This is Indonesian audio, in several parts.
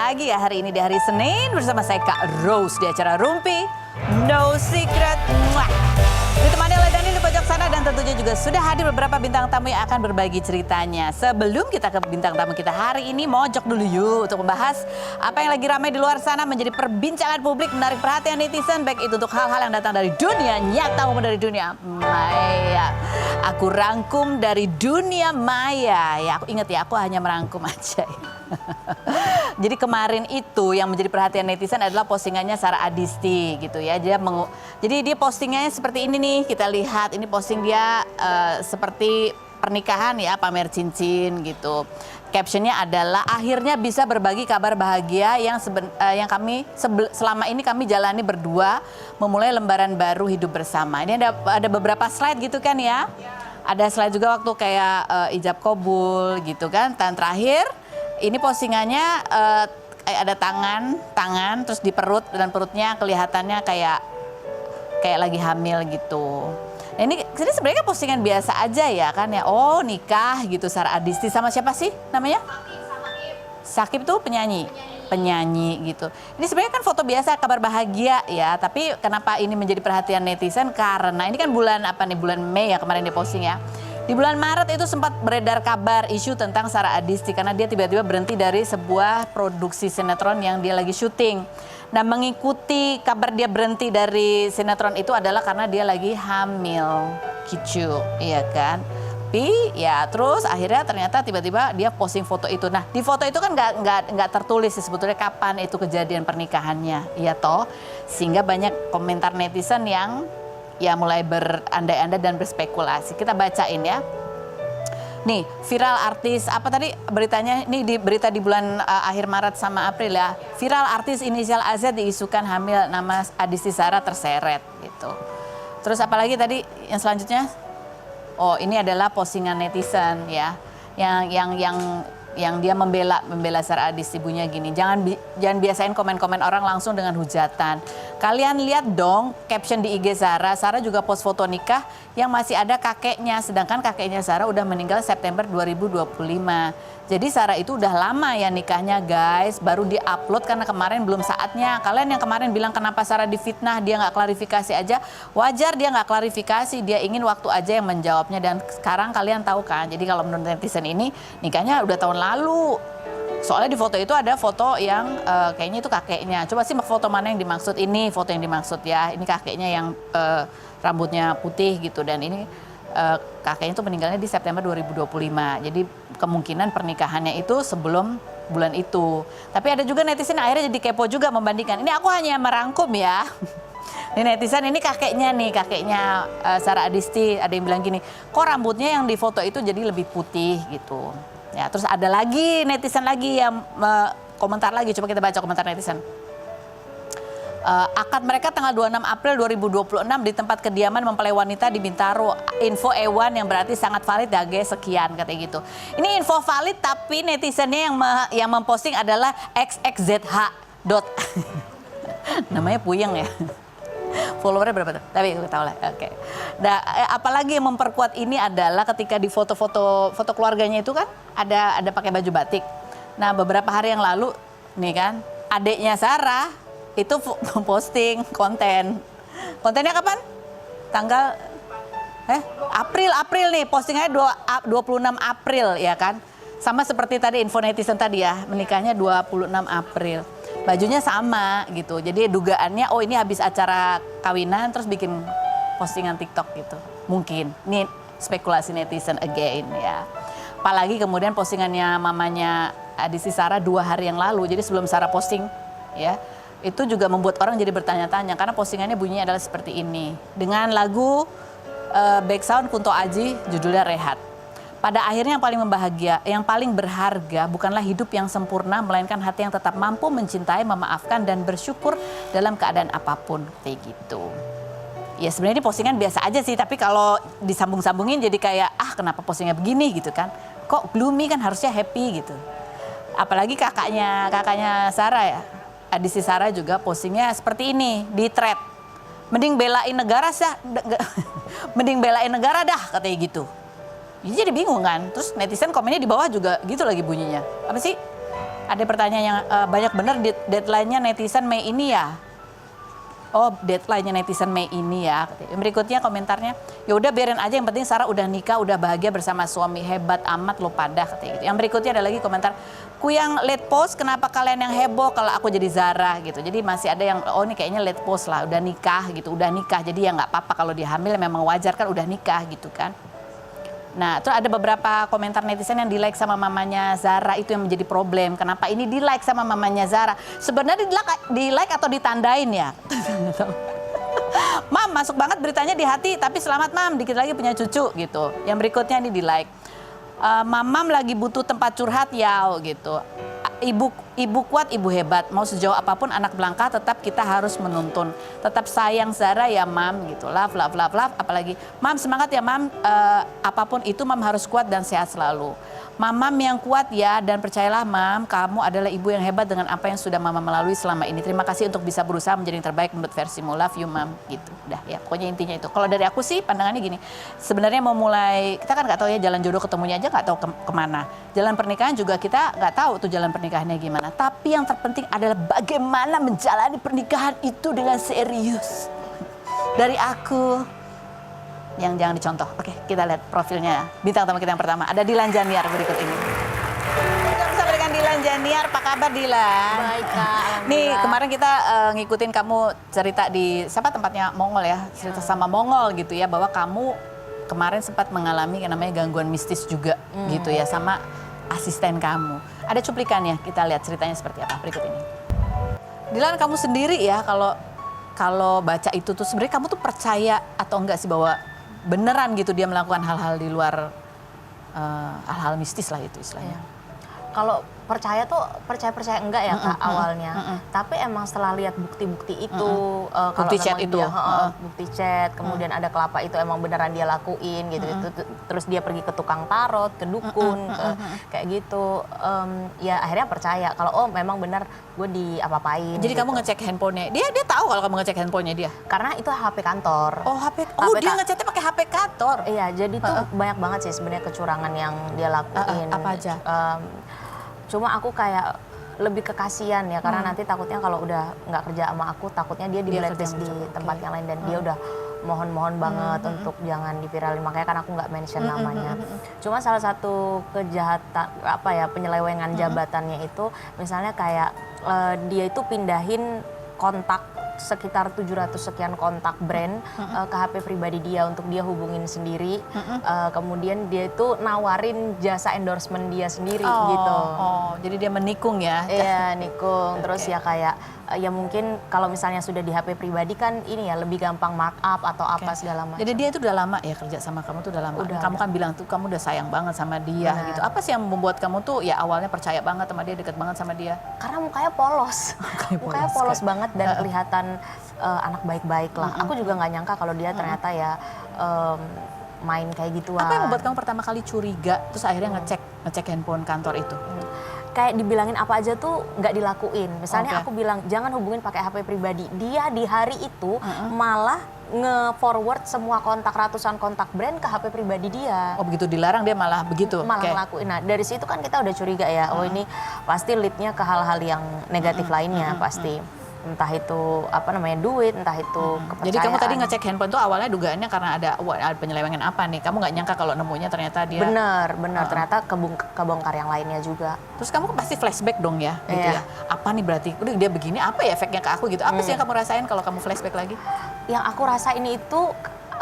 lagi ya hari ini di hari Senin bersama saya Kak Rose di acara Rumpi No Secret. Ditemani oleh Dani di pojok sana dan tentunya juga sudah hadir beberapa bintang tamu yang akan berbagi ceritanya. Sebelum kita ke bintang tamu kita hari ini, mojok dulu yuk untuk membahas apa yang lagi ramai di luar sana menjadi perbincangan publik, menarik perhatian netizen, baik itu untuk hal-hal yang datang dari dunia nyata maupun dari dunia maya. Aku rangkum dari dunia maya. Ya, aku ingat ya, aku hanya merangkum aja. Jadi kemarin itu yang menjadi perhatian netizen adalah postingannya Sarah Adisti gitu ya. Jadi dia postingannya seperti ini nih, kita lihat ini posting dia seperti pernikahan ya, pamer cincin gitu. Captionnya adalah akhirnya bisa berbagi kabar bahagia yang kami selama ini kami jalani berdua, memulai lembaran baru hidup bersama. Ini ada beberapa slide gitu kan ya. Ada slide juga waktu kayak ijab kabul gitu kan. Dan terakhir ini postingannya ada tangan terus di perut dan perutnya kelihatannya kayak lagi hamil gitu. Nah, ini sebenarnya postingan biasa aja ya kan ya. Oh, nikah gitu Sarah Adisti sama siapa sih namanya? Sakib tuh penyanyi gitu. Ini sebenarnya kan foto biasa kabar bahagia ya, tapi kenapa ini menjadi perhatian netizen karena ini kan bulan Mei ya kemarin di posting ya. Di bulan Maret itu sempat beredar kabar isu tentang Sarah Adisti karena dia tiba-tiba berhenti dari sebuah produksi sinetron yang dia lagi syuting. Nah, mengikuti kabar dia berhenti dari sinetron itu adalah karena dia lagi hamil, gitu, iya kan? Tapi ya terus akhirnya ternyata tiba-tiba dia posting foto itu. Nah, di foto itu kan nggak tertulis sebetulnya kapan itu kejadian pernikahannya, ya toh, sehingga banyak komentar netizen yang ya mulai berandai-andai dan berspekulasi. Kita bacain ya. Nih, viral artis apa tadi beritanya? Nih di berita di bulan akhir Maret sama April ya. Viral artis inisial AZ diisukan hamil, nama Adisti Sarah terseret gitu. Terus apalagi tadi yang selanjutnya? Oh, ini adalah postingan netizen ya. Yang dia membela Sarah Adisti, bunyinya gini. Jangan biasain komen-komen orang langsung dengan hujatan. Kalian lihat dong caption di IG Sarah. Sarah juga post foto nikah yang masih ada kakeknya. Sedangkan kakeknya Sarah udah meninggal September 2025. Jadi Sarah itu udah lama ya nikahnya guys. Baru di-upload karena kemarin belum saatnya. Kalian yang kemarin bilang kenapa Sarah difitnah, dia nggak klarifikasi aja. Wajar dia nggak klarifikasi. Dia ingin waktu aja yang menjawabnya. Dan sekarang kalian tahu kan. Jadi kalau menurut netizen ini nikahnya udah tahun lalu. Soalnya di foto itu ada foto yang kayaknya itu kakeknya. Coba sih foto mana yang dimaksud, ini foto yang dimaksud ya. Ini kakeknya yang rambutnya putih gitu dan ini kakeknya itu meninggalnya di September 2025. Jadi kemungkinan pernikahannya itu sebelum bulan itu. Tapi ada juga netizen akhirnya jadi kepo juga membandingkan. Ini aku hanya merangkum ya. Ini netizen ini kakeknya Sarah Adisti, ada yang bilang gini, kok rambutnya yang di foto itu jadi lebih putih gitu. Ya, terus ada lagi netizen lagi yang komentar lagi, coba kita baca komentar netizen. Akad mereka tanggal 26 April 2026 di tempat kediaman mempelai wanita di Bintaro. Info E1 yang berarti sangat valid ya guys, sekian katanya gitu. Ini info valid tapi netizennya yang memposting adalah xxzh. Namanya puyeng ya. Followernya berapa tuh? Tapi kita tahu lah. Oke. Nah, apalagi yang memperkuat ini adalah ketika di foto keluarganya itu kan ada pakai baju batik. Nah, beberapa hari yang lalu nih kan adiknya Sarah itu memposting konten. Kontennya kapan? Tanggal April nih, postingannya 26 April ya kan. Sama seperti tadi info netizen tadi ya, menikahnya 26 April. Bajunya sama gitu, jadi dugaannya oh ini habis acara kawinan terus bikin postingan TikTok gitu. Mungkin, ini spekulasi netizen again ya. Apalagi kemudian postingannya mamanya Adisti Sarah 2 hari yang lalu, jadi sebelum Sarah posting ya. Itu juga membuat orang jadi bertanya-tanya karena postingannya bunyinya adalah seperti ini. Dengan lagu background Kunto Aji judulnya Rehat. Pada akhirnya yang paling berharga bukanlah hidup yang sempurna, melainkan hati yang tetap mampu mencintai, memaafkan, dan bersyukur dalam keadaan apapun. Kayak gitu. Ya sebenarnya ini postingan biasa aja sih, tapi kalau disambung-sambungin jadi kayak, kenapa postingnya begini gitu kan. Kok gloomy kan harusnya happy gitu. Apalagi kakaknya Sarah ya, Adisti Sarah juga postingnya seperti ini, di thread. Mending belain negara dah katanya gitu. Jadi bingung kan, terus netizen komennya di bawah juga gitu lagi bunyinya. Apa sih? Ada pertanyaan yang banyak bener deadline-nya netizen Mei ini ya. Oh, deadline-nya netizen Mei ini ya. Yang berikutnya komentarnya, ya udah biarin aja, yang penting Sarah udah nikah, udah bahagia bersama suami, hebat amat lo pada, katanya gitu. Yang berikutnya ada lagi komentar, ku yang late post, kenapa kalian yang heboh kalau aku jadi Zara gitu. Jadi masih ada yang, oh ini kayaknya late post lah, udah nikah gitu, udah nikah. Jadi ya nggak apa-apa kalau dia hamil, memang wajar kan udah nikah gitu kan. Nah, terus ada beberapa komentar netizen yang di-like sama mamanya Zara, itu yang menjadi problem. Kenapa ini di-like sama mamanya Zara? Sebenarnya di-like atau ditandain ya? Mam, masuk banget beritanya di hati, tapi selamat Mam, dikit lagi punya cucu gitu. Yang berikutnya ini di-like. Mamam lagi butuh tempat curhat ya gitu. Ibu kuat, ibu hebat. Mau sejauh apapun anak belangka, tetap kita harus menuntun. Tetap sayang Zara ya Mam gitu. Love, love, love, love. Apalagi Mam semangat ya Mam. Apapun itu Mam harus kuat dan sehat selalu. Mamam yang kuat ya, dan percayalah Mam, kamu adalah ibu yang hebat dengan apa yang sudah Mama melalui selama ini. Terima kasih untuk bisa berusaha menjadi yang terbaik menurut versimu. Love you Mam gitu. Udah ya, pokoknya intinya itu. Kalau dari aku sih pandangannya gini. Sebenarnya mau mulai, kita kan nggak tahu ya jalan jodoh ketemunya aja nggak tahu kemana. Jalan pernikahan juga kita nggak tahu tuh jalan pernikahannya gimana. Tapi yang terpenting adalah bagaimana menjalani pernikahan itu dengan serius. Dari aku yang jangan dicontoh. Oke, kita lihat profilnya bintang tamu kita yang pertama. Ada Dilan Janiar berikut ini. Kita bersama dengan Dilan Janiar. Apa kabar Dilan? Baik Kak. Nih kemarin kita ngikutin kamu cerita di siapa tempatnya Mongol ya, cerita sama Mongol gitu ya, bahwa kamu kemarin sempat mengalami yang namanya gangguan mistis juga gitu ya sama asisten kamu. Ada cuplikannya, kita lihat ceritanya seperti apa berikut ini. Dilan, kamu sendiri ya kalau baca itu tuh sebenarnya kamu tuh percaya atau enggak sih bahwa beneran gitu dia melakukan hal-hal di luar hal-hal mistis lah itu istilahnya. Kalau percaya tuh percaya enggak ya Kak awalnya. Tapi emang setelah lihat bukti-bukti itu, kalau Bukti chat memang itu. dia, bukti chat, kemudian ada kelapa itu emang beneran dia lakuin gitu. Terus dia pergi ke tukang tarot, ke dukun, kayak gitu. Ya akhirnya percaya kalau oh memang benar gue diapa-apain. Jadi gitu. kamu ngecek handphonenya. Dia tahu kalau kamu ngecek handphonenya dia. Karena itu HP kantor. Oh HP. Oh dia ngeceknya pakai HP kantor. Iya, jadi tuh banyak banget sih sebenarnya kecurangan yang dia lakuin. Apa aja? Cuma aku kayak lebih ke kasihan ya, karena nanti takutnya kalau udah nggak kerja sama aku, takutnya dia di blacklist di tempat yang lain, dan dia udah mohon-mohon banget untuk jangan diviralin, makanya kan aku nggak mention namanya. Cuma salah satu kejahatan penyelewengan jabatannya itu, misalnya kayak dia itu pindahin kontak sekitar 700 sekian kontak brand ke HP pribadi dia untuk dia hubungin sendiri. Kemudian dia itu nawarin jasa endorsement dia sendiri gitu. Oh, jadi dia menikung ya? Iya, nikung. Terus ya kayak ya mungkin kalau misalnya sudah di HP pribadi kan ini ya lebih gampang markup atau apa segala macam. Jadi dia itu udah lama ya kerja sama kamu tuh udah lama. Kamu kan bilang tuh kamu udah sayang banget sama dia gitu. Apa sih yang membuat kamu tuh ya awalnya percaya banget sama dia, deket banget sama dia? Karena mukanya polos. Mukanya polos banget dan kelihatan anak baik-baik lah. Aku juga nggak nyangka kalau dia ternyata ya main kayak gituan. Apa yang membuat kamu pertama kali curiga terus akhirnya ngecek handphone kantor itu? Kayak dibilangin apa aja tuh nggak dilakuin. Misalnya aku bilang jangan hubungin pakai HP pribadi. Dia di hari itu malah nge-forward semua kontak, ratusan kontak brand ke HP pribadi dia. Oh begitu dilarang dia malah begitu? Malah ngelakuin. Nah dari situ kan kita udah curiga ya, oh ini pasti lead-nya ke hal-hal yang negatif lainnya pasti. Entah itu duit, entah itu kepercayaan. Jadi kamu tadi ngecek handphone tuh awalnya dugaannya karena ada penyelewengan apa nih? Kamu nggak nyangka kalau nemunya ternyata dia... Bener, ternyata kebongkar yang lainnya juga. Terus kamu pasti flashback dong ya, gitu ya. Apa nih berarti, udah dia begini, apa ya efeknya ke aku gitu? Apa sih yang kamu rasain kalau kamu flashback lagi? Yang aku rasain itu,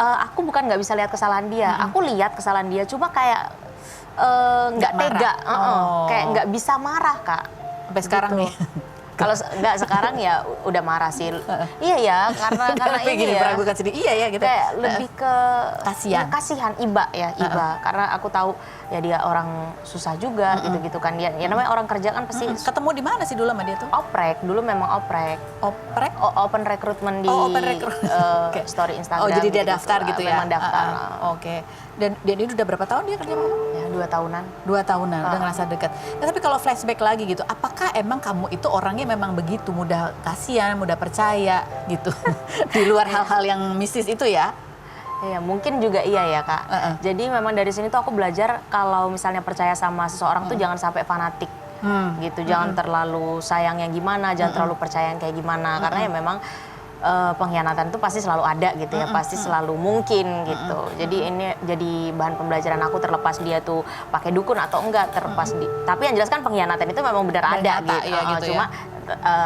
aku bukan nggak bisa lihat kesalahan dia. Aku lihat kesalahan dia, cuma kayak nggak tega. Kayak nggak bisa marah, Kak. Sampai sekarang nih? Kalau nggak sekarang ya udah marah sih. Iya ya, karena ini gini, ya. meragukan sedih. Iya ya gitu. Kayak lebih ke kasihan, iba. Karena aku tahu ya dia orang susah juga gitu-gitu kan. Dia ya namanya orang kerja kan pasti. Ketemu di mana sih dulu sama dia tuh? Oprek, dulu memang oprek. Oprek? Open recruitment di story Instagram. Oh jadi dia daftar gitu ya? Memang daftar. Oke. Dan dia udah berapa tahun dia kerja sama kamu? Ya 2 tahunan. 2 tahunan, udah ngerasa dekat. Nah, tapi kalau flashback lagi gitu, apakah emang kamu itu orangnya memang begitu mudah kasihan, mudah percaya gitu? Di luar hal-hal yang mistis itu ya? Iya, mungkin juga iya ya Kak. Jadi memang dari sini tuh aku belajar kalau misalnya percaya sama seseorang tuh jangan sampai fanatik. gitu. Jangan terlalu sayang yang gimana, jangan terlalu percaya yang kayak gimana, karena ya memang pengkhianatan itu pasti selalu ada gitu ya, pasti selalu mungkin gitu. Jadi ini jadi bahan pembelajaran aku, terlepas dia tuh pakai dukun atau enggak, tapi yang jelas kan pengkhianatan itu memang benar ada nyata, gitu. ya, gitu Cuma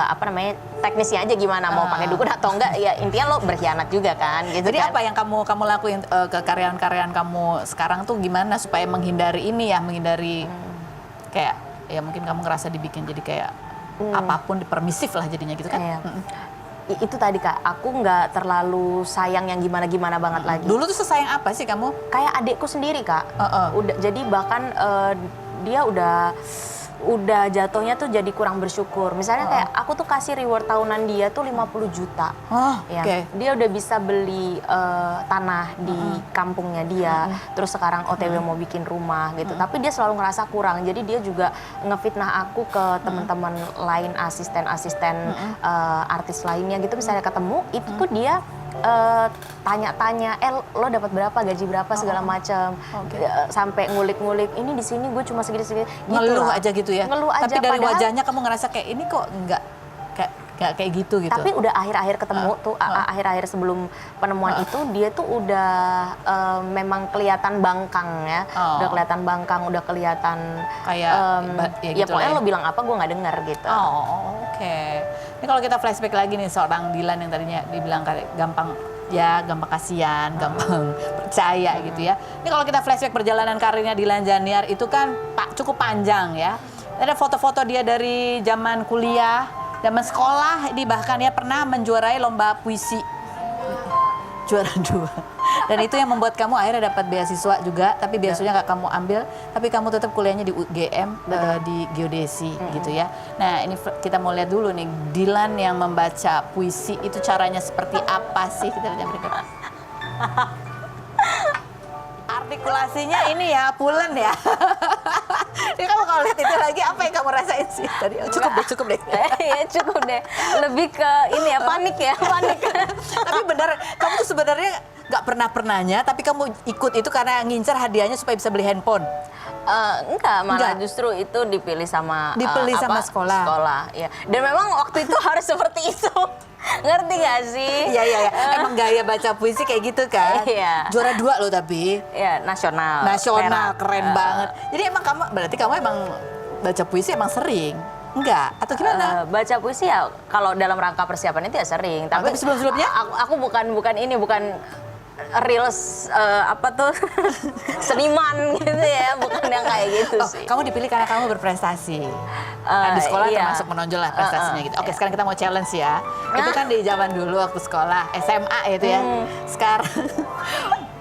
apa namanya, teknisnya aja gimana, mau pakai dukun atau enggak, ya intinya lo berkhianat juga kan gitu. Jadi kan. apa yang kamu lakuin ke karyawan-karyawan kamu sekarang tuh gimana supaya menghindari ini ya, menghindari kayak ya mungkin kamu ngerasa dibikin jadi kayak apapun permisif lah jadinya gitu kan? Iya. Itu tadi Kak, aku nggak terlalu sayang yang gimana-gimana banget lagi. Dulu tuh sesayang apa sih kamu? Kayak adikku sendiri Kak. Jadi bahkan dia udah jatuhnya tuh jadi kurang bersyukur. Misalnya kayak aku tuh kasih reward tahunan dia tuh 50 juta. Ya. Oke. Dia udah bisa beli tanah di kampungnya dia. Terus sekarang OTW mau bikin rumah gitu. Tapi dia selalu ngerasa kurang. Jadi dia juga ngefitnah aku ke teman-teman lain, asisten-asisten artis lainnya gitu. Misalnya ketemu, itu tuh dia tanya-tanya, lo dapat berapa, gaji berapa, segala macam. Sampai ngulik-ngulik, ini di sini gue cuma segini-segini. Gitu Ngeluh lah. aja gitu ya? Ngeluh aja, tapi dari padahal, wajahnya kamu ngerasa kayak ini kok nggak kayak gitu. Tapi udah akhir-akhir ketemu tuh, akhir-akhir sebelum penemuan itu, dia tuh udah memang kelihatan bangkang ya. Udah kelihatan bangkang, udah kelihatan kayak ya gitu pokoknya lah ya. lo bilang apa gue nggak dengar gitu. Oke. Ini kalau kita flashback lagi nih, seorang Dilan yang tadinya dibilang kayak gampang kasihan, gampang percaya gitu ya. Ini kalau kita flashback perjalanan karirnya Dilan Janiar itu kan cukup panjang ya. Ada foto-foto dia dari zaman kuliah, zaman sekolah, dia bahkan ya pernah menjuarai lomba puisi. Juara 2. Dan itu yang membuat kamu akhirnya dapat beasiswa juga, tapi beasiswanya nggak kamu ambil, tapi kamu tetap kuliahnya di UGM di geodesi gitu ya. Nah ini kita mau lihat dulu nih, Dilan yang membaca puisi itu caranya seperti apa sih? Kita lihat yang berikut. Artikulasinya ini ya, pulen ya. Ini kamu kalau lihat itu lagi, apa yang kamu rasain sih tadi? Cukup deh. Ya cukup deh. Lebih ke ini ya, panik ya, panik. Tapi benar, kamu tuh sebenarnya nggak pernahnya, tapi kamu ikut itu karena ngincar hadiahnya supaya bisa beli handphone. Enggak, malah justru itu dipilih sama sekolah. Sekolah, ya. Dan memang waktu itu harus seperti itu. Ngerti gak sih? Iya. Emang gaya baca puisi kayak gitu kan? Iya. Juara 2 loh tapi. Iya, nasional. Keren banget. Jadi berarti kamu emang baca puisi emang sering? Enggak? Atau gimana? Baca puisi ya kalau dalam rangka persiapan itu ya sering. Tapi sebelum-sebelumnya? Aku bukan real seniman gitu ya, bukan yang kayak gitu sih. Kamu dipilih karena kamu berprestasi. Di sekolah termasuk menonjol lah prestasinya gitu. Oke, sekarang kita mau challenge ya. Itu kan di zaman dulu waktu sekolah SMA itu ya. Sekarang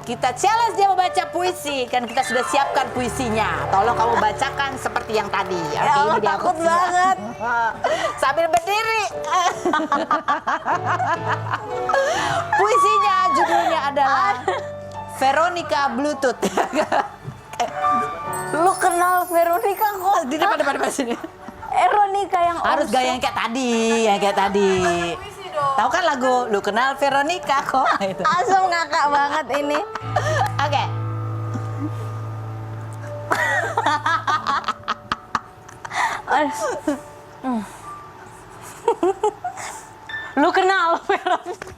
kita challenge dia membaca puisi. Kan kita sudah siapkan puisinya. Tolong kamu bacakan seperti yang tadi. Ya Allah, takut banget. Sambil berdiri. Puisinya judulnya adalah Veronica Bluetooth. Lu kenal Veronica kok? Di depan sini. Veronica yang harus gaya yang kayak tadi, Tahu kan lagu Lu Kenal Veronica kok? Itu. Asam ngakak banget ini. Oke. Lu kenal Veronica?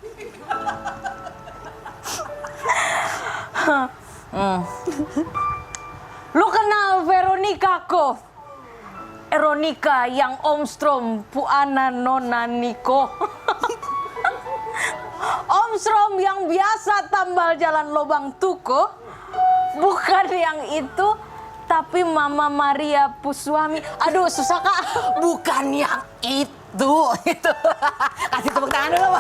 Lu kenal Veronica kok? Veronica yang Omstrom Puana Nona Niko. Omstrom yang biasa tambal jalan lobang tuko. Bukan yang itu, tapi Mama Maria Puswami. Aduh, susah Kak. Bukan yang itu. Kasih tepuk tangan dulu.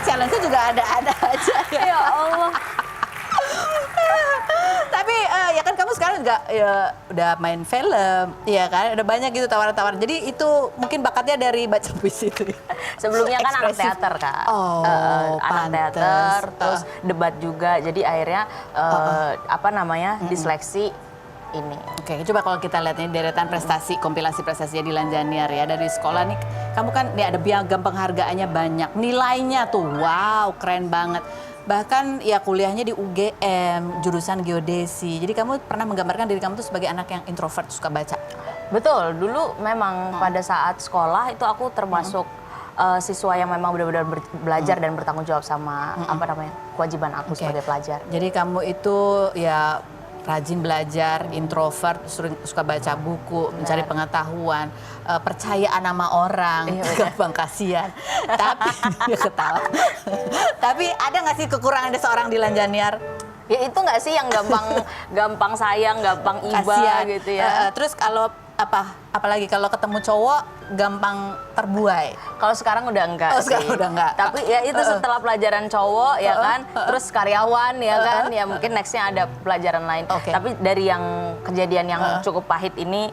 Challenge-nya juga ada-ada aja. Ya Allah. Tapi ya kan kamu sekarang juga ya, udah main film, ya kan? Udah banyak gitu tawaran-tawaran. Jadi itu mungkin bakatnya dari baca puisi itu. Sebelumnya kan anak teater Kak. Anak teater, terus debat juga. Jadi akhirnya diseleksi ini. Oke, coba kalau kita lihat nih deretan prestasi, kompilasi prestasinya Dilan Janiar ya dari sekolah nih. Kamu kan nih ada piagam penghargaannya banyak. Nilainya tuh wow, keren banget. bahkan ya kuliahnya di UGM, jurusan geodesi. Jadi kamu pernah menggambarkan diri kamu tuh sebagai anak yang introvert, suka baca. Betul, dulu memang pada saat sekolah itu aku termasuk siswa yang memang benar-benar belajar dan bertanggung jawab sama apa namanya kewajiban aku sebagai pelajar. Jadi kamu itu ya rajin belajar, introvert, suka baca buku, mencari pengetahuan, percayaan sama orang, gampang kasihan. Tapi dia ketawa. Tapi ada nggak sih kekurangan ada seorang Dilan Janiar? Ya itu nggak sih yang gampang sayang, gampang iba Kasihan. gitu ya. Terus kalau apalagi kalau ketemu cowok gampang terbuai. Kalau sekarang udah enggak sih. Sekarang udah enggak. Tapi ya itu setelah pelajaran cowok ya kan, terus karyawan ya kan, ya mungkin nextnya ada pelajaran lain. Tapi dari yang kejadian yang cukup pahit ini,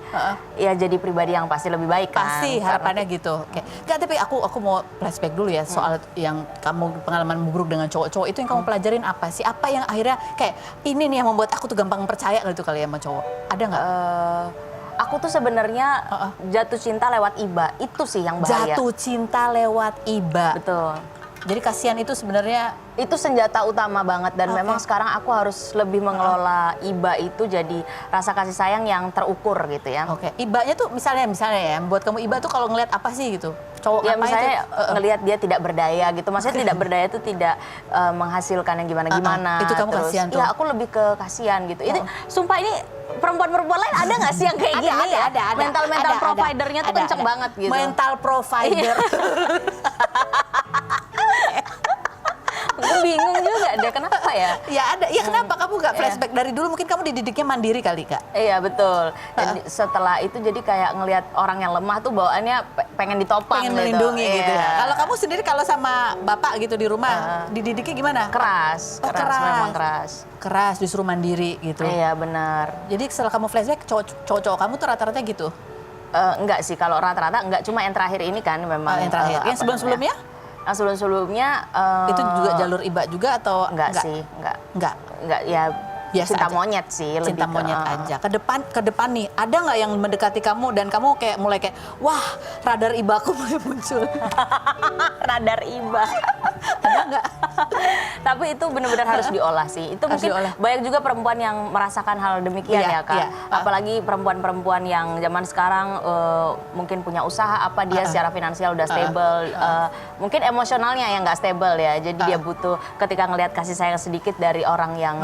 ya jadi pribadi yang pasti lebih baik kan. Pasti harapannya gitu. Oke. Enggak, tapi aku mau flashback dulu ya soal yang kamu pengalaman buruk dengan cowok-cowok itu yang kamu pelajarin apa sih? Apa yang akhirnya kayak ini nih yang membuat aku tuh gampang percaya gitu kali ya sama cowok? Ada nggak? Aku tuh sebenarnya jatuh cinta lewat iba, itu sih yang bahaya. Jatuh cinta lewat iba. Betul. Jadi kasihan itu sebenarnya Itu senjata utama banget dan memang sekarang aku harus lebih mengelola iba itu jadi rasa kasih sayang yang terukur gitu ya. Oke. Ibanya tuh misalnya ya, buat kamu iba tuh kalau ngelihat apa sih gitu? Cowok Ya apa misalnya itu? ngelihat dia tidak berdaya gitu. Maksudnya tidak berdaya itu tidak menghasilkan yang gimana-gimana. Itu kamu Terus, kasihan tuh. Ya aku lebih ke kasihan gitu. Itu sumpah ini perempuan-perempuan lain ada nggak sih yang kayak gini ya? Ada. Mental providernya tuh kenceng banget gitu. Mental provider. Aku bingung juga deh kenapa ya? Ya ada. Ya kenapa kamu nggak flashback dari dulu? Mungkin kamu dididiknya mandiri kali, Kak. Iya betul. Dan setelah itu jadi kayak ngelihat orang yang lemah tuh bawaannya pengen ditopang, Pengen melindungi gitu ya. Iya. Kalau kamu sendiri kalau sama bapak gitu di rumah, dididiknya gimana? Keras, Oh, keras. memang keras. Keras, disuruh mandiri gitu. Iya benar. Jadi setelah kamu flashback, cowok-cowok kamu tuh rata-rata gitu? Enggak sih, kalau rata-rata enggak, cuma yang terakhir ini kan memang. Yang terakhir. Yang sebelum-sebelumnya? Yang sebelum-sebelumnya Itu juga jalur iba juga atau enggak sih, enggak ya Biasa cinta aja. monyet sih, Cinta lebih monyet aja. Ke depan nih, ada nggak yang mendekati kamu dan kamu kayak mulai kayak, wah radar ibaku mulai muncul. radar iba. Ada nggak? Tapi itu benar-benar harus diolah sih. Itu Harus mungkin diolah. banyak juga perempuan yang merasakan hal demikian Iya, ya Kak. iya. Apalagi perempuan-perempuan yang zaman sekarang mungkin punya usaha apa dia secara finansial udah stable. Mungkin emosionalnya yang nggak stable ya. Jadi dia butuh ketika ngelihat kasih sayang sedikit dari orang yang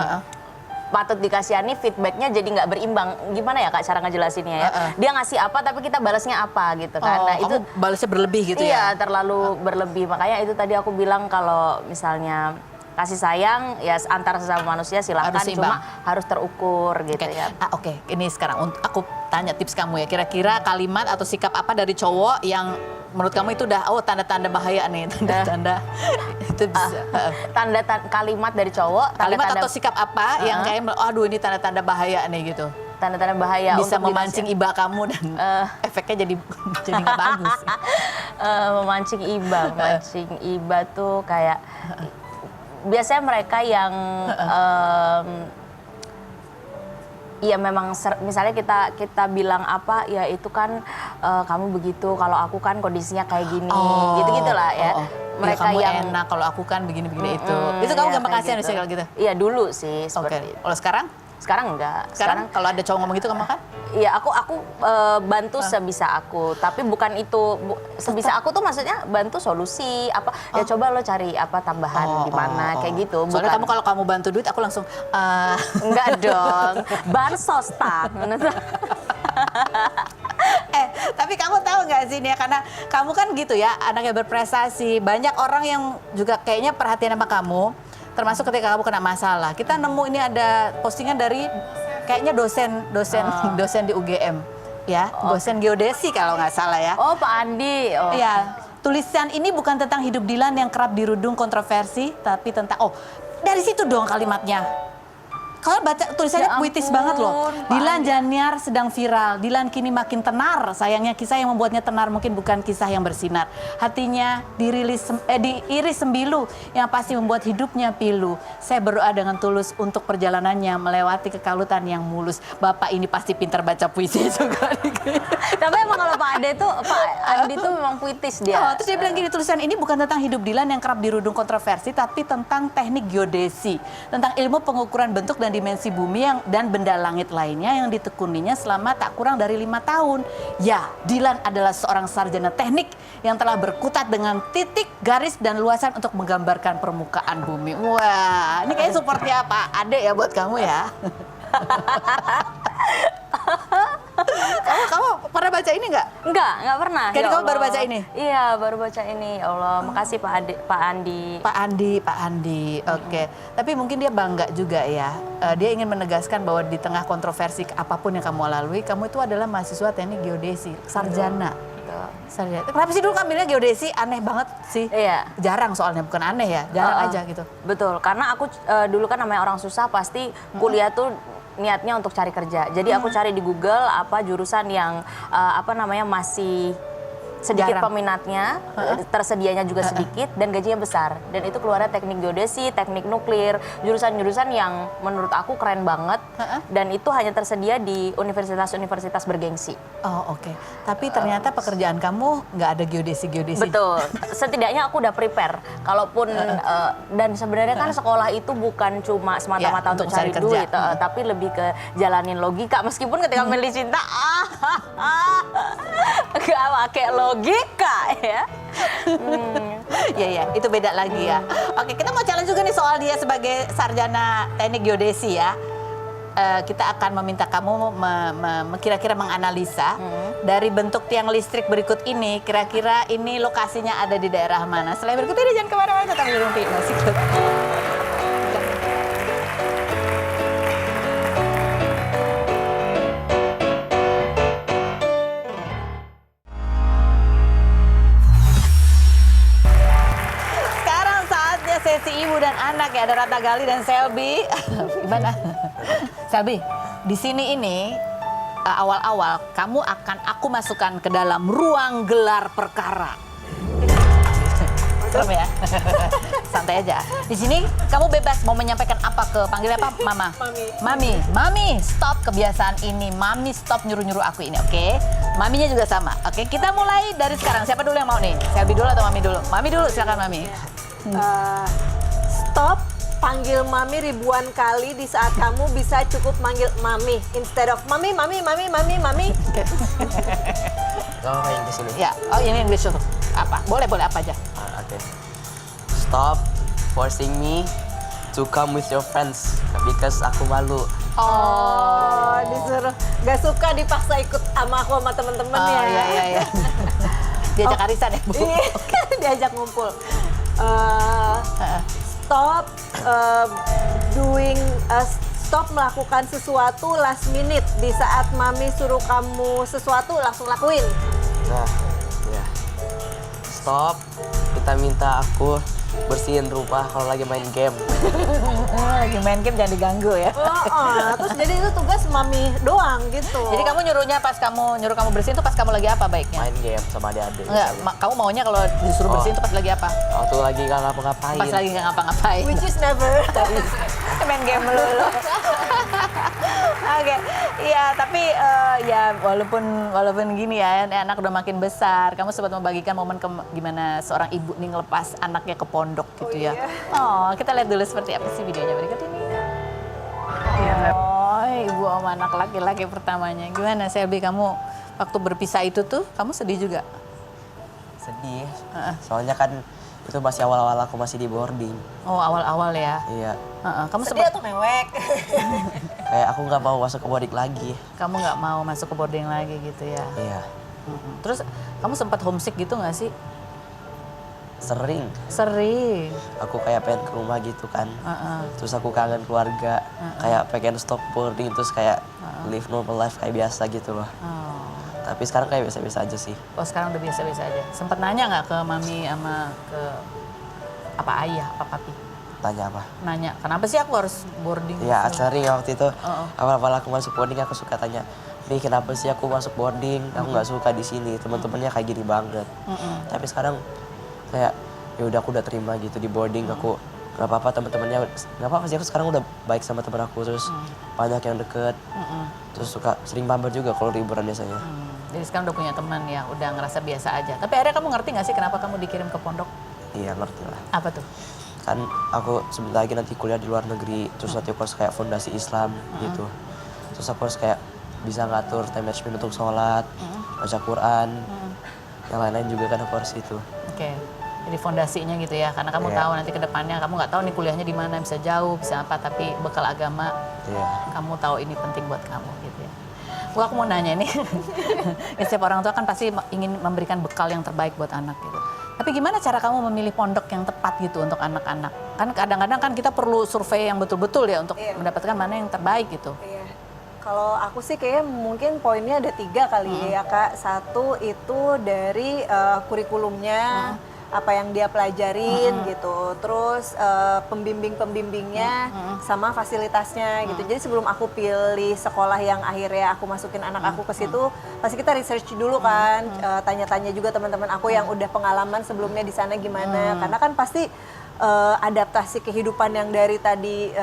patut dikasihani, feedbacknya jadi nggak berimbang. Gimana ya Kak cara ngejelasinnya ya? Dia ngasih apa tapi kita balasnya apa gitu kan. Oh, Nah itu kamu balasnya berlebih gitu iya, ya? terlalu berlebih. Makanya itu tadi aku bilang kalau misalnya kasih sayang ya antar sesama manusia silakan, Harus seimbang. cuma harus terukur gitu ya. Oke. Ini sekarang aku tanya tips kamu ya. Kira-kira kalimat atau sikap apa dari cowok yang menurut kamu itu udah tanda-tanda bahaya nih, tanda-tanda itu bisa. Kalimat dari cowok, Kalimat tanda-tanda atau sikap apa yang kayak, aduh ini tanda-tanda bahaya nih gitu. tanda-tanda bahaya Bisa untuk memancing iba kamu dan efeknya jadi nggak bagus. memancing iba tuh kayak biasanya mereka yang ya memang misalnya kita bilang apa ya itu kan kamu begitu, kalau aku kan kondisinya kayak gini, gitu-gitulah ya. Mereka ya, kamu yang enak kalau aku kan begini-begini itu kamu ya, gampang kasihan gitu. sih kalau gitu. Iya dulu sih seperti itu. Kalau sekarang? Sekarang enggak. Sekarang kalau ada cowok ngomong gitu kamu kan? Iya, aku bantu sebisa aku, tapi bukan itu sebisa aku tuh maksudnya bantu solusi apa ya coba lo cari apa tambahan di mana kayak gitu. Soalnya kamu kalau kamu bantu duit aku langsung enggak dong. Bansos tak. Tapi kamu tahu nggak sih Nia, karena kamu kan gitu ya, anaknya berprestasi, banyak orang yang juga kayaknya perhatian sama kamu, termasuk ketika kamu kena masalah. Kita nemu ini ada postingan dari kayaknya dosen di UGM, ya, dosen geodesi kalau nggak salah ya. Oh, Pak Andi. Oh. Iya, tulisan ini bukan tentang hidup Dilan yang kerap dirudung kontroversi, tapi tentang dari situ dong kalimatnya. Kalau baca tulisannya Ya puitis ampun, banget loh. Pak Dilan Andi. Janiar sedang viral. Dilan kini makin tenar. Sayangnya kisah yang membuatnya tenar mungkin bukan kisah yang bersinar. Hatinya diiris sembilu yang pasti membuat hidupnya pilu. Saya berdoa dengan tulus untuk perjalanannya melewati kekalutan yang mulus. Bapak ini pasti pintar baca puisi juga. Tapi emang kalau Pak Ade tuh, Pak Andi tuh memang puitis dia. Oh, terus dia bilang gini, tulisan ini bukan tentang hidup Dilan yang kerap dirundung kontroversi, tapi tentang teknik geodesi, tentang ilmu pengukuran bentuk dan dimensi bumi dan benda langit lainnya yang ditekuninya selama tak kurang dari 5 tahun. Ya, Dilan adalah seorang sarjana teknik yang telah berkutat dengan titik, garis, dan luasan untuk menggambarkan permukaan bumi. Wah, ini kayaknya seperti apa? Adek ya buat kamu ya. kamu pernah baca ini nggak? Enggak pernah. Jadi Ya kamu baru Allah. baca ini? Iya, baru baca ini. Ya Allah, makasih Pak Andi. Pak Andi, oke. Tapi mungkin dia bangga juga ya. Dia ingin menegaskan bahwa di tengah kontroversi apapun yang kamu lalui, kamu itu adalah mahasiswa teknik geodesi, sarjana. Betul. Sarjana. Kenapa sih dulu ngambilnya geodesi? Aneh banget sih. Iya. Jarang soalnya, bukan aneh ya, jarang aja gitu. Betul, karena aku dulu kan namanya orang susah pasti kuliah tuh niatnya untuk cari kerja. Jadi aku cari di Google apa jurusan yang masih sedikit Jarang. peminatnya, tersedianya juga sedikit dan gajinya besar. Dan itu keluarnya teknik geodesi, teknik nuklir, jurusan-jurusan yang menurut aku keren banget. Dan itu hanya tersedia di universitas-universitas bergengsi. Oh oke. Tapi ternyata pekerjaan kamu nggak ada geodesi-geodesi. Betul. Setidaknya aku udah prepare. Kalaupun dan sebenarnya kan sekolah itu bukan cuma semata-mata Ya, untuk untuk cari cari kerja. duit, tapi lebih ke jalanin logika. Meskipun ketika milih cinta, gak pakai logika ya. Ya, itu beda lagi ya. Oke, kita mau challenge juga nih soal dia sebagai sarjana teknik geodesi ya. Kita akan meminta kamu kira-kira menganalisa dari bentuk tiang listrik berikut ini, kira-kira ini lokasinya ada di daerah mana. Selain berikut ini jangan kemana-mana, tetap di Rumpi Musik. Sekarang saatnya sesi ibu dan anak ya, ada Ratna Gali dan Selby. Gimana? Selby, di sini ini awal-awal kamu akan aku masukkan ke dalam ruang gelar perkara. Serem ya? Santai aja. Di sini kamu bebas mau menyampaikan apa panggilnya apa? Mama. Mami, stop kebiasaan ini. Mami stop nyuruh-nyuruh aku ini, oke? Maminya juga sama. Oke, kita mulai dari sekarang. Siapa dulu yang mau nih? Selby dulu atau Mami dulu? Mami dulu, silakan Mami. Stop panggil mami ribuan kali di saat kamu bisa cukup manggil mami instead of mami. Kamu main di sini. Ya, oh ini English dulu. Apa? Boleh apa aja. Oke. Stop forcing me to come with your friends because aku malu. Oh, disuruh gak suka dipaksa ikut sama aku sama temen-temen Oh, ya. iya. Diajak arisan ya, Bu? Iya, diajak ngumpul. Stop stop melakukan sesuatu last minute. Di saat mami suruh kamu sesuatu langsung lakuin. Nah, ya. Stop. Minta aku bersihin rumah kalau lagi main game. Lagi main game jangan diganggu ya. Terus jadi itu tugas mami doang gitu. Jadi kamu nyuruh kamu bersihin tuh pas kamu lagi apa baiknya? Main game sama adik-adik. Enggak, kamu maunya kalau disuruh bersihin tuh pas lagi apa? Waktu lagi nggak ngapa-ngapain. Pas lagi nggak ngapa-ngapain. Which is never. Main game melulu. Oke, iya tapi ya walaupun gini ya, ini anak udah makin besar, kamu sempat membagikan momen gimana seorang ibu nih ngelepas anaknya ke pondok gitu ya. Oh, kita lihat dulu seperti apa sih videonya berikut ini. Oh, ibu sama anak laki-laki pertamanya. Gimana Selby, kamu waktu berpisah itu tuh, kamu sedih juga? Sedih. Soalnya kan itu masih awal-awal aku masih di boarding. Oh, awal-awal ya. Iya. Kamu Sedih sempat atau mewek? Kayak aku nggak mau masuk ke boarding lagi. kamu nggak mau masuk ke boarding lagi gitu ya. Iya. Terus kamu sempat homesick gitu nggak sih? Sering. Sering. Aku kayak pengen ke rumah gitu kan. Terus aku kangen keluarga. Kayak pengen stop boarding terus kayak live normal life kayak biasa gitu loh. Oh. Tapi sekarang kayak biasa-biasa aja sih. Oh, sekarang udah biasa-biasa aja. Sempat nanya nggak ke mami sama ke apa ayah, apa papi? Tanya apa? Nanya, kenapa sih aku harus boarding? Ya sering waktu itu awal-awal aku masuk boarding aku suka tanya, Mi kenapa sih aku masuk boarding? Aku nggak suka di sini. Teman-temannya kayak gini banget. Tapi sekarang kayak ya udah aku udah terima gitu di boarding. Aku nggak apa-apa teman-temannya nggak apa-apa sih, aku sekarang udah baik sama teman aku, terus banyak yang deket. Terus suka sering mabar juga kalau liburan biasanya. Jadi sekarang udah punya teman ya, udah ngerasa biasa aja. Tapi akhirnya kamu ngerti nggak sih kenapa kamu dikirim ke pondok? Iya ngerti lah. Apa tuh? Kan aku sebentar lagi nanti kuliah di luar negeri, terus nanti aku harus kayak fondasi Islam gitu. Terus aku harus kayak bisa ngatur time management untuk sholat, baca Quran, yang lain-lain juga kan aku harus itu. Oke, jadi fondasinya gitu ya, karena kamu Iya. tahu nanti ke depannya, kamu nggak tahu nih kuliahnya di mana, bisa jauh, bisa apa, tapi bekal agama, Iya. kamu tahu ini penting buat kamu gitu ya. Wah, aku mau nanya nih, ya, setiap orang tua kan pasti ingin memberikan bekal yang terbaik buat anak gitu. Tapi gimana cara kamu memilih pondok yang tepat gitu untuk anak-anak? Kan kadang-kadang kan kita perlu survei yang betul-betul ya untuk mendapatkan mana yang terbaik gitu. Iya. Kalau aku sih kayaknya mungkin poinnya ada 3 kali ya Kak. Satu itu dari kurikulumnya, apa yang dia pelajarin gitu. Terus pembimbing-pembimbingnya sama fasilitasnya gitu. Jadi sebelum aku pilih sekolah yang akhirnya aku masukin anak aku ke situ, pasti kita research dulu kan, tanya-tanya juga teman-teman aku yang udah pengalaman sebelumnya di sana gimana. Karena kan pasti adaptasi kehidupan yang dari tadi,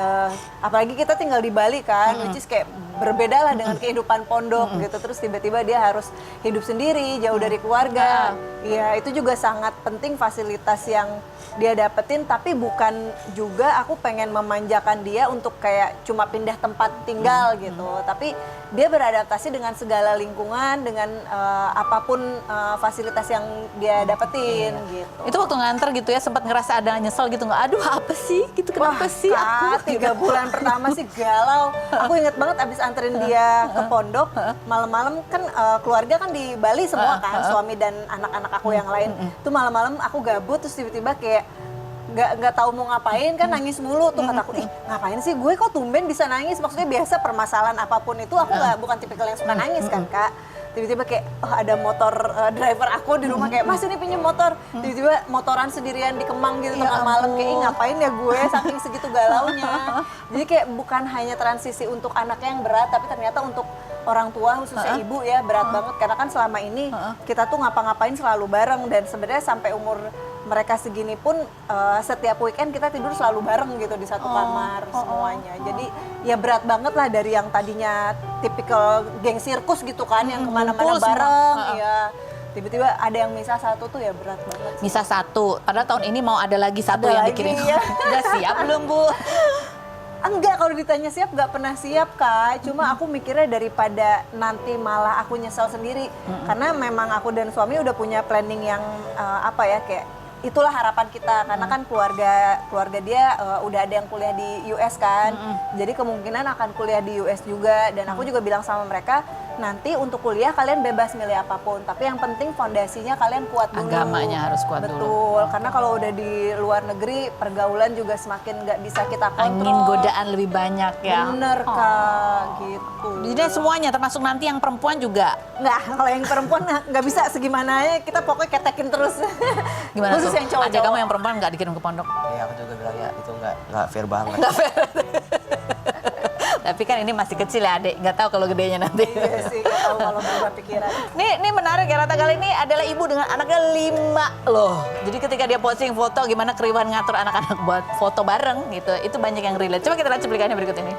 apalagi kita tinggal di Bali kan, which is kayak berbeda lah dengan kehidupan pondok gitu. Terus tiba-tiba dia harus hidup sendiri, jauh dari keluarga. Ya itu juga sangat penting fasilitas yang dia dapetin, tapi bukan juga aku pengen memanjakan dia untuk kayak cuma pindah tempat tinggal gitu. Tapi dia beradaptasi dengan segala lingkungan, dengan apapun fasilitas yang dia dapetin gitu. Itu waktu nganter gitu ya, sempat ngerasa ada nyesel gitu nggak? Aduh apa sih? Gitu kenapa sih aku? 3 bulan pertama sih galau. Aku inget banget abis anterin dia ke pondok, malam-malam kan keluarga kan di Bali semua kan, suami dan anak-anak aku yang lain. Tuh malam-malam aku gabut, terus tiba-tiba kayak nggak tahu mau ngapain kan, nangis mulu tuh. Kataku, ngapain sih gue kok tumben bisa nangis? Maksudnya biasa permasalahan apapun itu aku bukan tipikal yang suka nangis kan Kak. Tiba-tiba kayak ada motor driver aku di rumah, kayak Mas ini pinjam motor. Tiba-tiba motoran sendirian di Kemang gitu tengah malam, kayak ngapain ya gue, saking segitu galaunya. Jadi kayak bukan hanya transisi untuk anaknya yang berat, tapi ternyata untuk orang tua khususnya ibu ya berat banget, karena kan selama ini kita tuh ngapa-ngapain selalu bareng, dan sebenarnya sampai umur mereka segini pun setiap weekend kita tidur selalu bareng gitu di satu kamar semuanya. Jadi ya berat banget lah, dari yang tadinya tipikal geng sirkus gitu kan, yang kemana-mana bareng, ya tiba-tiba ada yang misah satu tuh ya berat banget. Misah satu, padahal tahun ini mau ada lagi satu Ada yang lagi, dikirim. ya. Udah siap belum Bu? Enggak, kalau ditanya siap nggak pernah siap Kak. Cuma aku mikirnya daripada nanti malah aku nyesel sendiri. Karena memang aku dan suami udah punya planning yang apa ya, kayak itulah harapan kita, karena kan keluarga dia udah ada yang kuliah di US kan, jadi kemungkinan akan kuliah di US juga. Dan aku juga bilang sama mereka, nanti untuk kuliah kalian bebas milih apapun, tapi yang penting fondasinya kalian kuat dulu. Agamanya harus kuat dulu. Betul, karena kalau udah di luar negeri pergaulan juga semakin nggak bisa kita kontrol. Angin godaan lebih banyak ya. Bener Kak, gitu. Jadi semuanya, termasuk nanti yang perempuan juga. Nggak, kalau yang perempuan nggak bisa segimana ya, kita pokoknya ketekin terus. Gimana Khusus tuh? yang cowok-cowok. Ada kamu yang perempuan nggak dikirim ke pondok? Iya aku juga bilangnya itu nggak fair banget. Tapi kan ini masih kecil ya adik, nggak tahu kalau gedenya nanti. Iya sih, nggak tahu kalau berubah pikiran. Nih menarik ya, Rata kali ini adalah ibu dengan anaknya 5 loh. Jadi ketika dia posting foto, gimana keriuhan ngatur anak-anak buat foto bareng gitu, itu banyak yang relate. Coba kita lihat cuplikannya berikut ini.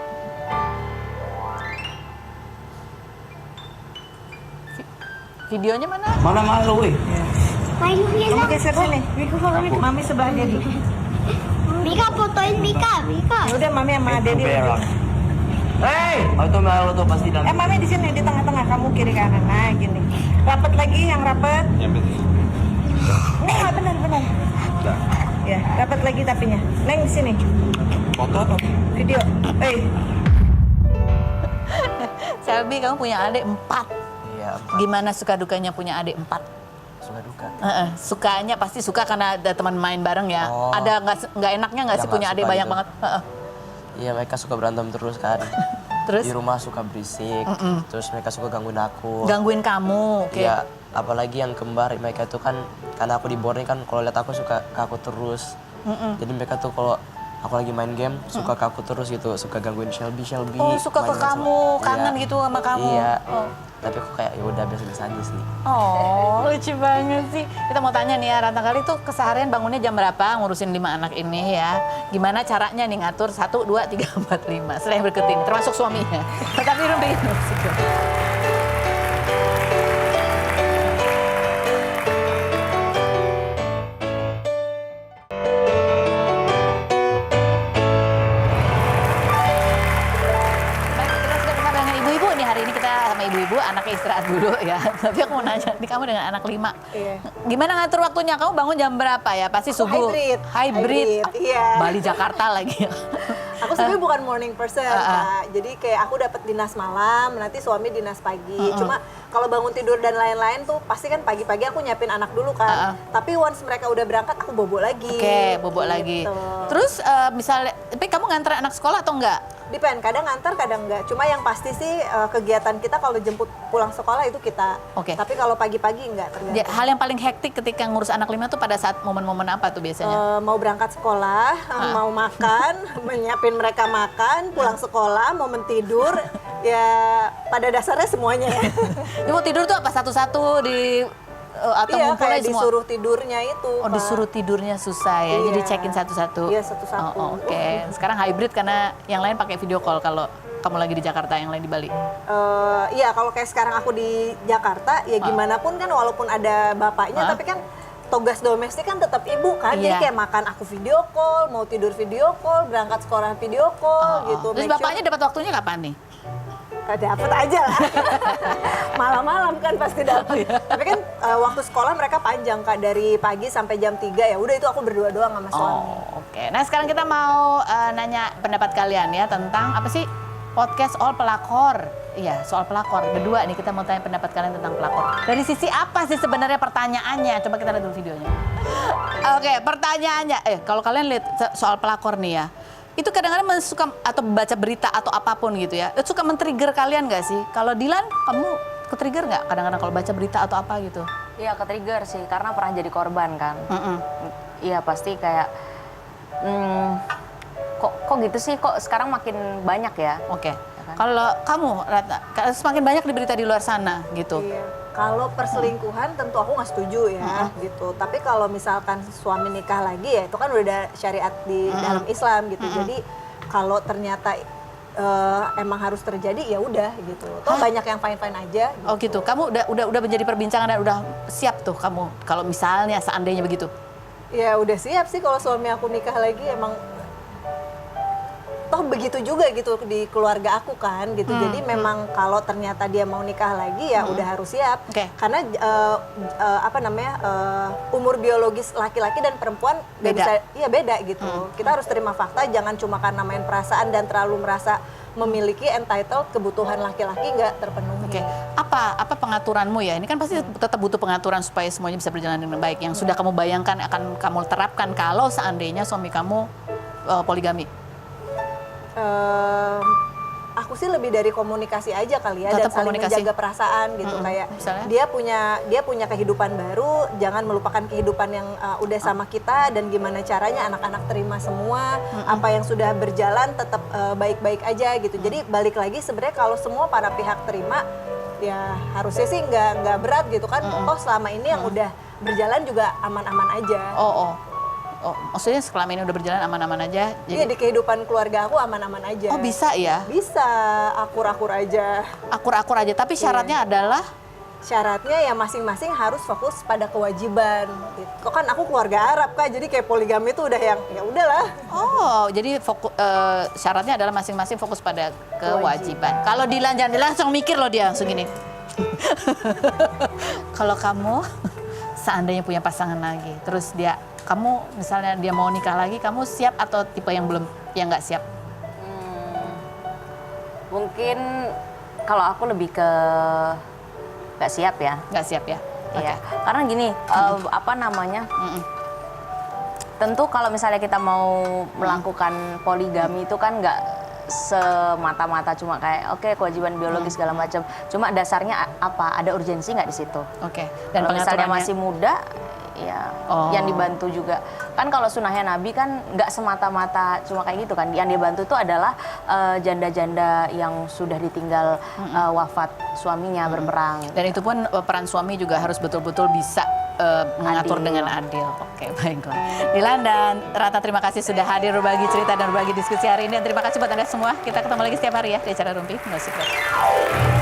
Videonya mana? Mana malu weh? Kamu geser sini. Mami sebelah Dedi. Bika fotoin Bika. Ya udah Mami sama Dedi. Hei, itu malu tuh pasti dan. Mami di sini di tengah-tengah, kamu kiri kanan. Nah gini. Rapat lagi, yang rapat. Neng, benar. Ya, rapat lagi tapinya. Neng di sini. Foto atau? Video. Selby, kamu punya adik 4. Iya. Gimana suka dukanya punya adik 4? Suka duka. Sukanya pasti suka karena ada teman main bareng ya. Oh. Ada nggak enaknya nggak sih Nggak punya adik suka banyak gitu. banget? Iya mereka suka berantem terus kan. Terus Di rumah suka berisik. Terus mereka suka gangguin aku. gangguin kamu, oke. Iya, apalagi yang kembar mereka itu kan, karena aku di boarding kan, kalau lihat aku suka ke aku terus. Jadi mereka tuh kalau aku lagi main game suka ke aku terus gitu, suka gangguin Shelby. Oh, suka ke main kamu, kangen gitu sama kamu. Iya. Oh. Tapi aku kayak ya udah biasa-biasa aja sih. Oh, lucu banget sih. Kita mau tanya nih ya, Ratna Kali tuh keseharian bangunnya jam berapa ngurusin 5 anak ini ya? Gimana caranya nih ngatur 1, 2, 3, 4, 5? Selain berikut ini, termasuk suaminya. Tetapi Rumpi musik. Baik, kita sudah bersama dengan ibu-ibu nih. Hari ini kita sama ibu-ibu, anaknya istirahat dulu ya. Tapi aku mau nanya, nih kamu dengan anak 5. Iya. Gimana ngatur waktunya? Kamu bangun jam berapa ya? Pasti subuh. Hybrid. Hybrid. Iya. Bali Jakarta lagi. Aku sebenarnya bukan morning person, Kak. Jadi kayak aku dapat dinas malam, nanti suami dinas pagi. Cuma kalau bangun tidur dan lain-lain tuh pasti kan pagi-pagi aku nyiapin anak dulu kan. Tapi once mereka udah berangkat aku bobo lagi. Oke, bobo lagi. Gitu. Terus misalnya, tapi kamu nganter anak sekolah atau enggak? Depend, kadang ngantar, kadang enggak. Cuma yang pasti sih kegiatan kita kalau jemput pulang sekolah itu kita. Oke. Tapi kalau pagi-pagi enggak tergantung. Hal yang paling hektik ketika ngurus anak 5 tuh pada saat momen-momen apa tuh biasanya? Mau berangkat sekolah, mau makan, menyiapin mereka makan, pulang sekolah, momen tidur, ya pada dasarnya semuanya ya. Ibu tidur tuh apa satu-satu di atau Iya, ngumpul kayak aja semua? disuruh tidurnya itu. Oh, Kak. disuruh tidurnya susah ya. Iya. Jadi check-in satu-satu. Iya, satu-satu. Oh, oke. Sekarang hybrid karena yang lain pakai video call kalau kamu lagi di Jakarta, yang lain di Bali. Iya, kalau kayak sekarang aku di Jakarta, ya gimana pun kan walaupun ada bapaknya, tapi kan tugas domestik kan tetap ibu kan. Iya. Jadi kayak makan aku video call, mau tidur video call, berangkat sekolah video call gitu. Terus Make bapaknya dapat waktunya kapan nih? Dapat aja lah. Malam-malam kan pasti dapat. Tapi kan waktu sekolah mereka panjang Kak, dari pagi sampai jam 3 ya. Udah itu aku berdua doang sama suami. Oh, oke. Nah, sekarang kita mau nanya pendapat kalian ya tentang apa sih podcast All Pelakor. Iya, soal pelakor. Berdua nih kita mau tanya pendapat kalian tentang pelakor. Dari sisi apa sih sebenarnya pertanyaannya? Coba kita lihat dulu videonya. Oke, pertanyaannya. Kalau kalian lihat soal pelakor nih ya. Itu kadang-kadang suka atau baca berita atau apapun gitu ya. Itu suka men-trigger kalian nggak sih? Kalau Dilan, kamu ke-trigger nggak kadang-kadang kalau baca berita atau apa gitu? Iya, ke-trigger sih karena pernah jadi korban kan. Iya, pasti kayak kok gitu sih, kok sekarang makin banyak ya. Oke. kan? Kalau kamu, Ratna, semakin banyak di berita di luar sana gitu. Iya. Kalau perselingkuhan tentu aku nggak setuju ya gitu. Tapi kalau misalkan suami nikah lagi ya itu kan udah ada syariat di dalam Islam gitu. Jadi kalau ternyata emang harus terjadi ya udah gitu. Toh banyak yang fine-fine aja. Gitu. Oh gitu. Kamu udah menjadi perbincangan dan udah siap tuh kamu kalau misalnya seandainya begitu. Ya udah siap sih kalau suami aku nikah lagi emang toh begitu juga gitu di keluarga aku kan gitu. Jadi memang kalau ternyata dia mau nikah lagi ya udah harus siap. Oke. Karena umur biologis laki-laki dan perempuan nggak Beda. beda gitu. Kita harus terima fakta, jangan cuma karena main perasaan dan terlalu merasa memiliki entitled kebutuhan laki-laki nggak terpenuhi. Oke. Apa pengaturanmu ya? Ini kan pasti tetap butuh pengaturan supaya semuanya bisa berjalan dengan baik. Yang sudah kamu bayangkan akan kamu terapkan kalau seandainya suami kamu poligami. Aku sih lebih dari komunikasi aja kali ya, Tetap dan saling komunikasi. menjaga perasaan gitu. Kayak Misalnya? dia punya kehidupan baru, jangan melupakan kehidupan yang udah sama kita, dan gimana caranya anak-anak terima semua apa yang sudah berjalan tetap baik-baik aja gitu. Jadi balik lagi sebenarnya kalau semua para pihak terima ya harusnya sih nggak berat gitu kan. Oh selama ini yang udah berjalan juga aman-aman aja. Oh, maksudnya selama ini udah berjalan aman-aman aja. Iya, di kehidupan keluarga aku aman-aman aja. Oh bisa ya? Bisa, akur-akur aja. Akur-akur aja. Tapi syaratnya adalah Syaratnya ya masing-masing harus fokus pada kewajiban. Gitu. Kan aku keluarga Arab Kak, jadi kayak poligami itu udah yang ya udahlah. oh jadi syaratnya adalah masing-masing fokus pada kewajiban. Kalau Dilan jangan langsung mikir loh dia langsung gini. Kalau kamu seandainya punya pasangan lagi, terus kamu misalnya dia mau nikah lagi, kamu siap atau tipe yang nggak siap? Mungkin kalau aku lebih ke nggak siap ya. Nggak siap ya? Iya. Karena gini, tentu kalau misalnya kita mau melakukan poligami itu kan nggak semata-mata cuma kayak oke, kewajiban biologis segala macam. Cuma dasarnya apa? Ada urgensi nggak di situ? Oke. Dan Kalau misalnya pengaturannya masih muda, ya yang dibantu juga kan kalau sunahnya Nabi kan nggak semata-mata cuma kayak gitu kan. Yang dia bantu tuh adalah janda-janda yang sudah ditinggal wafat suaminya berperang. Dan itu pun peran suami juga harus betul-betul bisa mengatur Adil. dengan adil. Oke, baiklah. Dilan dan Ratna, terima kasih sudah hadir berbagi cerita dan berbagi diskusi hari ini. Dan terima kasih buat Anda semua. Kita ketemu lagi setiap hari ya di acara Rumpi No Secret.